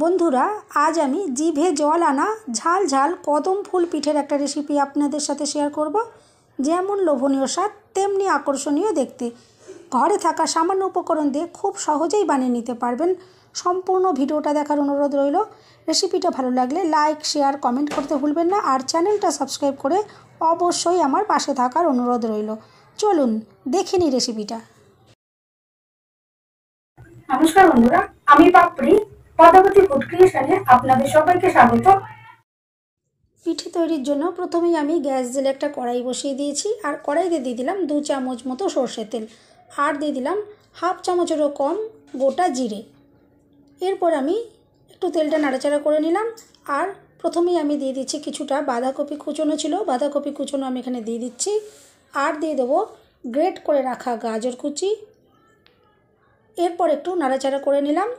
বন্ধুরা, আজ আমি জিভে জল আনা ঝাল ঝাল কদম ফুল পিঠের একটা রেসিপি আপনাদের সাথে শেয়ার করব। যেমন লোভনীয় স্বাদ তেমনি আকর্ষণীয় দেখতে। ঘরে থাকা সামান্য উপকরণ দিয়ে খুব সহজেই বানিয়ে নিতে পারবেন। সম্পূর্ণ ভিডিওটা দেখার অনুরোধ রইল। রেসিপিটা ভালো লাগলে লাইক, শেয়ার, কমেন্ট করতে ভুলবেন না। আর চ্যানেলটা সাবস্ক্রাইব করে অবশ্যই আমার পাশে থাকার অনুরোধ রইল। চলুন দেখে নিই রেসিপিটা। নমস্কার বন্ধুরা, আমি পাপড়ি পদ্মাবতী ফুড ক্রিয়েশনে আপনাদের সবাইকে স্বাগত। পিঠে তৈরির জন্য প্রথমেই আমি গ্যাস জেলে একটা কড়াই বসিয়ে দিয়েছি। আর কড়াইতে দিয়ে দিলাম 2 চামচ মতো সর্ষের তেল, আর দিয়ে দিলাম হাফ চামচেরও কম গোটা জিরে। এরপর আমি একটু তেলটা নাড়াচাড়া করে নিলাম। আর প্রথমেই আমি দিয়ে দিচ্ছি কিছুটা বাঁধাকপি কুচনো ছিল, বাঁধাকপি কুচনো আমি এখানে দিয়ে দিচ্ছি। আর দিয়ে দেবো গ্রেট করে রাখা গাজর কুচি। এরপর একটু নাড়াচাড়া করে নিলাম।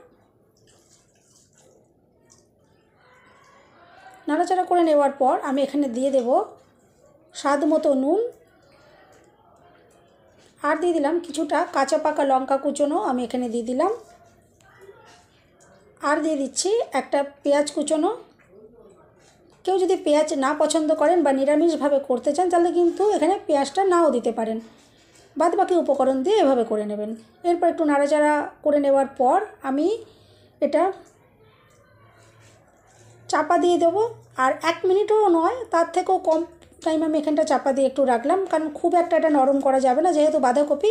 নাড়াচাড়া করে নেওয়ার পর আমি এখানে দিয়ে দেব স্বাদ মতো নুন। আর দিয়ে দিলাম কিছুটা কাঁচা পাকা লঙ্কা কুচনো আমি এখানে দিয়ে দিলাম। আর দিয়ে দিচ্ছি একটা পেঁয়াজ কুচনো। কেউ যদি পেঁয়াজ না পছন্দ করেন বা নিরামিষভাবে করতে চান তাহলে কিন্তু এখানে পেঁয়াজটা নাও দিতে পারেন। বাদ বাকি উপকরণ দিয়ে এভাবে করে নেবেন। এরপর একটু নাড়াচাড়া করে নেওয়ার পর আমি এটা চাপা দিয়ে দেবো। আর 1 মিনিটও নয়, তার থেকেও কম টাইম আমি এখানটা চাপা দিয়ে একটু রাখলাম, কারণ খুব একটা এটা নরম করা যাবে না, যেহেতু বাঁধাকপি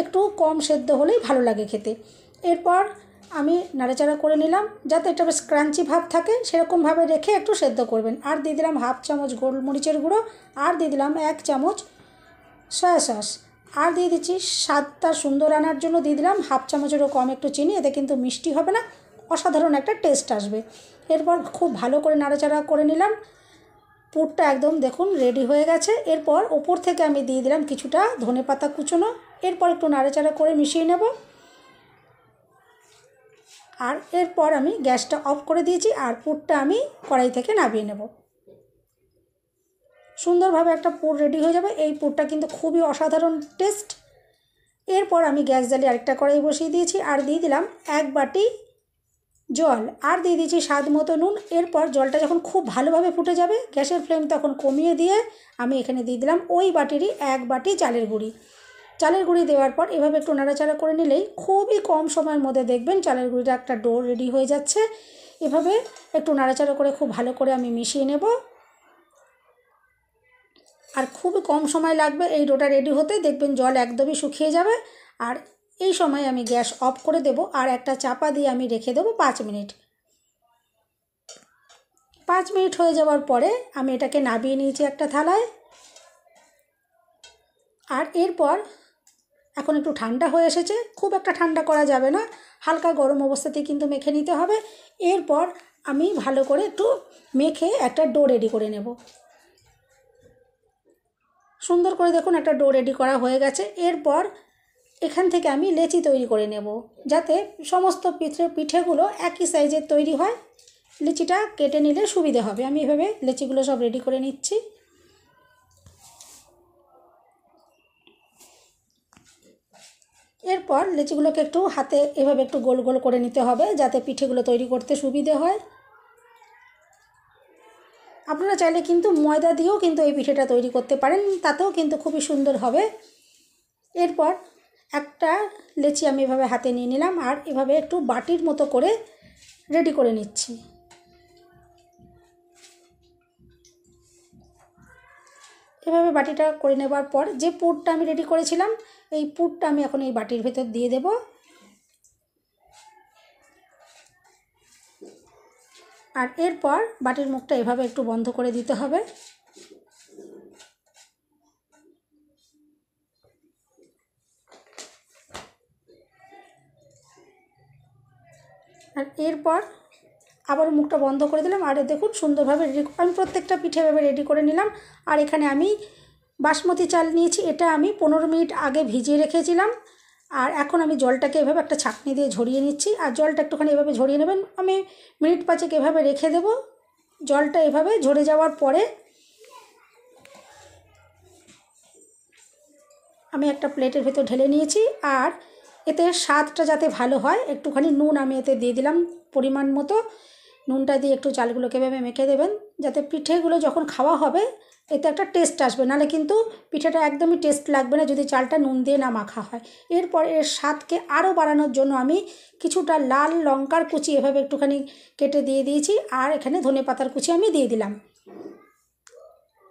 একটু কম সেদ্ধ হলেই ভালো লাগে খেতে। এরপর আমি নাড়াচাড়া করে নিলাম, যাতে একটা বেশ ক্রাঞ্চি ভাব থাকে সেরকমভাবে রেখে একটু সেদ্ধ করবেন। আর দিয়ে দিলাম হাফ চামচ গোলমরিচের গুঁড়ো। আর দিয়ে দিলাম 1 চামচ সয়া সস। আর দিয়ে দিচ্ছি স্বাদটা সুন্দর আনার জন্য দিয়ে দিলাম হাফ চামচেরও কম একটু চিনি। এতে কিন্তু মিষ্টি হবে না, অসাধারণ একটা টেস্ট আসবে। এরপর খুব ভালো করে নাড়াচাড়া করে নিলাম। পুরটা একদম দেখুন রেডি হয়ে গেছে। এরপর ওপর থেকে আমি দিয়ে দিলাম কিছুটা ধনেপাতা কুচনো। এরপর একটু নাড়াচাড়া করে মিশিয়ে নেব। আর এরপর আমি গ্যাসটা অফ করে দিয়েছি। আর পুরটা আমি কড়াই থেকে নামিয়ে নেব। সুন্দরভাবে একটা পুর রেডি হয়ে যাবে। এই পুরটা কিন্তু খুবই অসাধারণ টেস্ট। এরপর আমি গ্যাস জ্বালিয়ে আরেকটা কড়াই বসিয়ে দিয়েছি। আর দিয়ে দিলাম 1 বাটি জল। আর দিয়ে দিয়েছি স্বাদ মতো নুন। এরপর জলটা যখন খুব ভালোভাবে ফুটে যাবে, গ্যাসের ফ্লেম তখন কমিয়ে দিয়ে আমি এখানে দিয়ে দিলাম ওই বাটিরই 1 বাটি চালের গুঁড়ি। চালের গুঁড়ি দেওয়ার পর এভাবে একটু নাড়াচাড়া করে নিলেই খুবই কম সময়ের মধ্যে দেখবেন চালের গুঁড়িটা একটা ডো রেডি হয়ে যাচ্ছে। এভাবে একটু নাড়াচাড়া করে খুব ভালো করে আমি মিশিয়ে নেব। আর খুবই কম সময় লাগবে এই ডোটা রেডি হতে, দেখবেন জল একদমই শুকিয়ে যাবে। আর এই সময় আমি গ্যাস অফ করে দেব। আর একটা চাপা দিয়ে আমি রেখে দেবো 5 মিনিট। 5 মিনিট হয়ে যাওয়ার পরে আমি এটাকে নামিয়ে নিয়েছি একটা থালায়। আর এরপর এখন একটু ঠান্ডা হয়ে এসেছে, খুব একটা ঠান্ডা করা যাবে না, হালকা গরম অবস্থাতেই কিন্তু মেখে নিতে হবে। এরপর আমি ভালো করে একটু মেখে একটা ডো রেডি করে নেব। সুন্দর করে দেখুন একটা ডো রেডি করা হয়ে গেছে। এরপর এখান থেকে আমি লেচি তৈরি করে নেব, যাতে সমস্ত পিঠেগুলো একই সাইজের তৈরি হয়। লিচিটা কেটে নিলে সুবিধে হবে। আমি এভাবে লেচিগুলো সব রেডি করে নিচ্ছি। এরপর লেচিগুলোকে একটু হাতে এভাবে একটু গোল গোল করে নিতে হবে, যাতে পিঠেগুলো তৈরি করতে সুবিধে হয়। আপনারা চাইলে কিন্তু ময়দা দিয়েও কিন্তু এই পিঠেটা তৈরি করতে পারেন, তাতেও কিন্তু খুবই সুন্দর হবে। এরপর একটা লেচি আমি এভাবে হাতে নিয়ে নিলাম। আর এভাবে একটু বাটির মতো করে রেডি করে নিচ্ছি। এভাবে বাটিটা করে নেবার পর যে পুরটা আমি রেডি করেছিলাম, এই পুরটা আমি এখন এই বাটির ভেতর দিয়ে দেব। আর এরপর বাটির মুখটা এভাবে একটু বন্ধ করে দিতে হবে। আর এরপর আবার মুখটা বন্ধ করে দিলাম। আর দেখুন সুন্দরভাবে আমি প্রত্যেকটা পিঠে এভাবে রেডি করে নিলাম। আর এখানে আমি বাসমতি চাল নিয়েছি, এটা আমি 15 মিনিট আগে ভিজিয়ে রেখেছিলাম। আর এখন আমি জলটাকে এভাবে একটা ছাঁকনি দিয়ে ঝরিয়ে নিচ্ছি। আর জলটা একটুখানি এভাবে ঝরিয়ে নেবেন। আমি মিনিট 5 এভাবে রেখে দেব। জলটা এভাবে ঝরে যাওয়ার পরে আমি একটা প্লেটের ভেতর ঢেলে নিয়েছি। আর এতে স্বাদটা যাতে ভালো হয় একটুখানি নুন আমি এতে দিয়ে দিলাম পরিমাণ মতো। নুনটা দিয়ে একটু চালগুলোকে এভাবে মেখে দেবেন, যাতে পিঠেগুলো যখন খাওয়া হবে এতে একটা টেস্ট আসবে, নাহলে কিন্তু পিঠেটা একদমই টেস্ট লাগবে না যদি চালটা নুন দিয়ে না মাখা হয়। এরপর এর স্বাদকে আরও বাড়ানোর জন্য আমি কিছুটা লাল লঙ্কার কুচি এভাবে একটুখানি কেটে দিয়ে দিয়েছি, আর এখানে ধনেপাতার কুচি আমি দিয়ে দিলাম।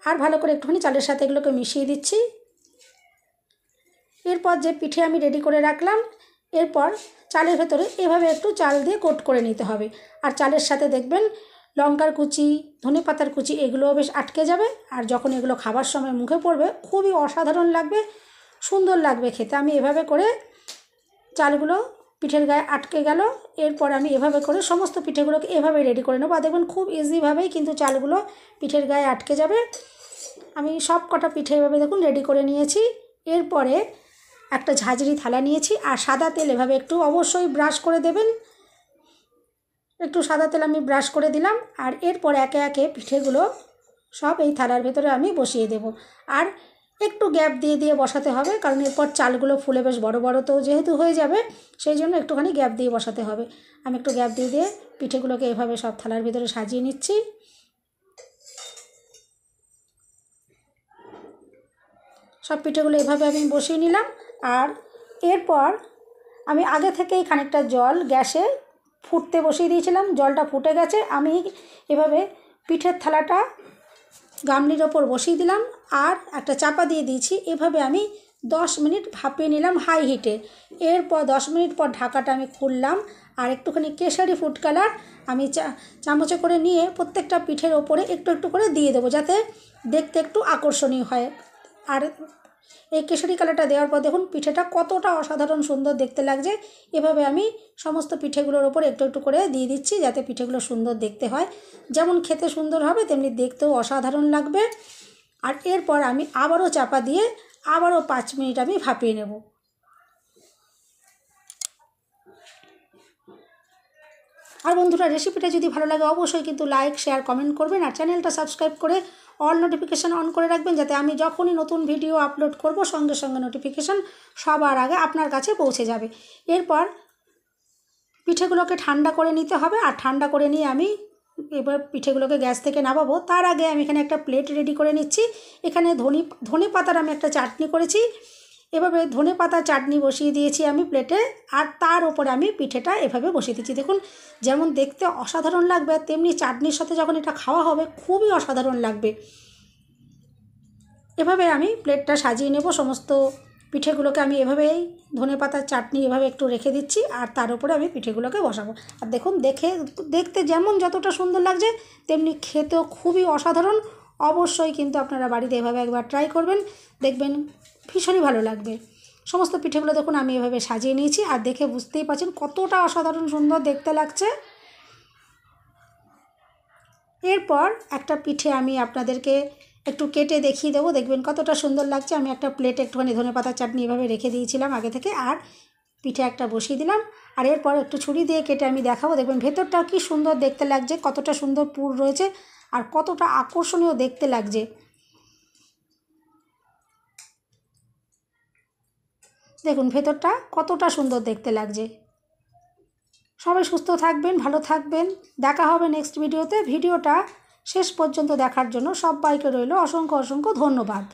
আর ভালো করে একটুখানি চালের সাথে এগুলোকে মিশিয়ে দিচ্ছি। এরপর যে পিঠে আমি রেডি করে রাখলাম, এরপর চালের ভেতরে এভাবে একটু চাল দিয়ে কোট করে নিতে হবে। আর চালের সাথে দেখবেন লঙ্কার কুচি, ধনেপাতার কুচি এগুলোও বেশ আটকে যাবে। আর যখন এগুলো খাবার সময় মুখে পড়বে খুবই অসাধারণ লাগবে, সুন্দর লাগবে খেতে। আমি এভাবে করে চালগুলো পিঠের গায়ে আটকে গেল। এরপর আমি এভাবে করে সমস্ত পিঠেগুলোকে এভাবে রেডি করে নেবো। আর দেখবেন খুব ইজিভাবেই কিন্তু চালগুলো পিঠের গায়ে আটকে যাবে। আমি সব কটা পিঠে এভাবে দেখুন রেডি করে নিয়েছি। এরপরে একটা ঝাঁঝরি থালা নিয়েছি, আর সাদা তেল এভাবে একটু অবশ্যই ব্রাশ করে দেবেন। একটু সাদা তেল আমি ব্রাশ করে দিলাম। আর এরপর একে একে পিঠেগুলো সব এই থালার ভেতরে আমি বসিয়ে দেব। আর একটু গ্যাপ দিয়ে দিয়ে বসাতে হবে, কারণ এরপর চালগুলো ফুলে বেশ বড় বড় তো যেহেতু হয়ে যাবে, সেই জন্য একটুখানি গ্যাপ দিয়ে বসাতে হবে। আমি একটু গ্যাপ দিয়ে দিয়ে পিঠেগুলোকে এভাবে সব থালার ভিতরে সাজিয়ে নিচ্ছি। সব পিঠেগুলো এভাবে আমি বসিয়ে নিলাম। আর এরপর আমি আগে থেকেই খানিকটা জল গ্যাসে ফুটতে বসিয়ে দিয়েছিলাম। জলটা ফুটে গেছে। আমি এভাবে পিঠের থালাটা গামলির ওপর বসিয়ে দিলাম, আর একটা চাপা দিয়ে দিয়েছি। এভাবে আমি 10 মিনিট ভাপিয়ে নিলাম হাই হিটে। এরপর 10 মিনিট পর ঢাকাটা আমি খুললাম, আর একটুখানি কেশরি ফুড কালার আমি চামচে করে নিয়ে প্রত্যেকটা পিঠের ওপরে একটু একটু করে দিয়ে দেবো, যাতে দেখতে একটু আকর্ষণীয় হয়। আর এই কেশরি কালারটা দেওয়ার পর দেখুন পিঠেটা কতটা অসাধারণ সুন্দর দেখতে লাগছে। এভাবে আমি সমস্ত পিঠেগুলোর ওপর একটু একটু করে দিয়ে দিচ্ছি, যাতে পিঠেগুলো সুন্দর দেখতে হয়। যেমন খেতে সুন্দর হবে তেমনি দেখতেও অসাধারণ লাগবে। আর এরপর আমি আবারও চাপা দিয়ে আবারও 5 মিনিট আমি ভাপিয়ে নেব। আর বন্ধুরা, রেসিপিটা যদি ভালো লাগে অবশ্যই কিন্তু লাইক, শেয়ার, কমেন্ট করবেন। আর চ্যানেলটা সাবস্ক্রাইব করে অল নোটিফিকেশান অন করে রাখবেন, যাতে আমি যখনই নতুন ভিডিও আপলোড করব সঙ্গে সঙ্গে নোটিফিকেশান সবার আগে আপনার কাছে পৌঁছে যাবে। এরপর পিঠেগুলোকে ঠান্ডা করে নিতে হবে। আর ঠান্ডা করে নিয়ে আমি এবার পিঠেগুলোকে গ্যাস থেকে নামাবো। তার আগে আমি এখানে একটা প্লেট রেডি করে নিচ্ছি। এখানে ধনে পাতার আমি একটা চাটনি করেছি। এভাবে ধনে পাতা চাটনি বসিয়ে দিয়েছি আমি প্লেটে, আর তার ওপরে আমি পিঠেটা এভাবে বসিয়ে দিচ্ছি। দেখুন যেমন দেখতে অসাধারণ লাগবে, তেমনি চাটনির সাথে যখন এটা খাওয়া হবে খুবই অসাধারণ লাগবে। এভাবে আমি প্লেটটা সাজিয়ে নেব। সমস্ত পিঠেগুলোকে আমি এভাবেই ধনে পাতার চাটনি এভাবে একটু রেখে দিচ্ছি, আর তার উপরে আমি পিঠেগুলোকে বসাবো। আর দেখুন দেখতে যেমন যতটা সুন্দর লাগছে তেমনি খেতেও খুবই অসাধারণ। অবশ্যই কিন্তু আপনারা বাড়িতে এভাবে একবার ট্রাই করবেন, দেখবেন ভীষণই ভালো লাগবে। সমস্ত পিঠেগুলো দেখুন আমি এভাবে সাজিয়ে নিয়েছি, আর দেখে বুঝতেই পারছেন কতটা অসাধারণ সুন্দর দেখতে লাগছে। এরপর একটা পিঠে আমি আপনাদেরকে একটু কেটে দেখিয়ে দেবো, দেখবেন কতটা সুন্দর লাগছে। আমি একটা প্লেটে একটুখানি ধনেপাতার চাটনি এভাবে রেখে দিয়েছিলাম আগে থেকে, আর পিঠে একটা বসিয়ে দিলাম। আর এরপর একটু ছুরি দিয়ে কেটে আমি দেখাবো, দেখবেন ভেতরটাও কি সুন্দর দেখতে লাগছে, কতটা সুন্দর পুর রয়েছে আর কতটা আকর্ষণীয় দেখতে লাগছে। দেখুন ভেতরটা কতটা সুন্দর দেখতে লাগছে। সবাই সুস্থ থাকবেন, ভালো থাকবেন। দেখা হবে নেক্সট ভিডিওতে। ভিডিওটা শেষ পর্যন্ত দেখার জন্য সবাইকে রইল অসংখ্য অসংখ্য ধন্যবাদ।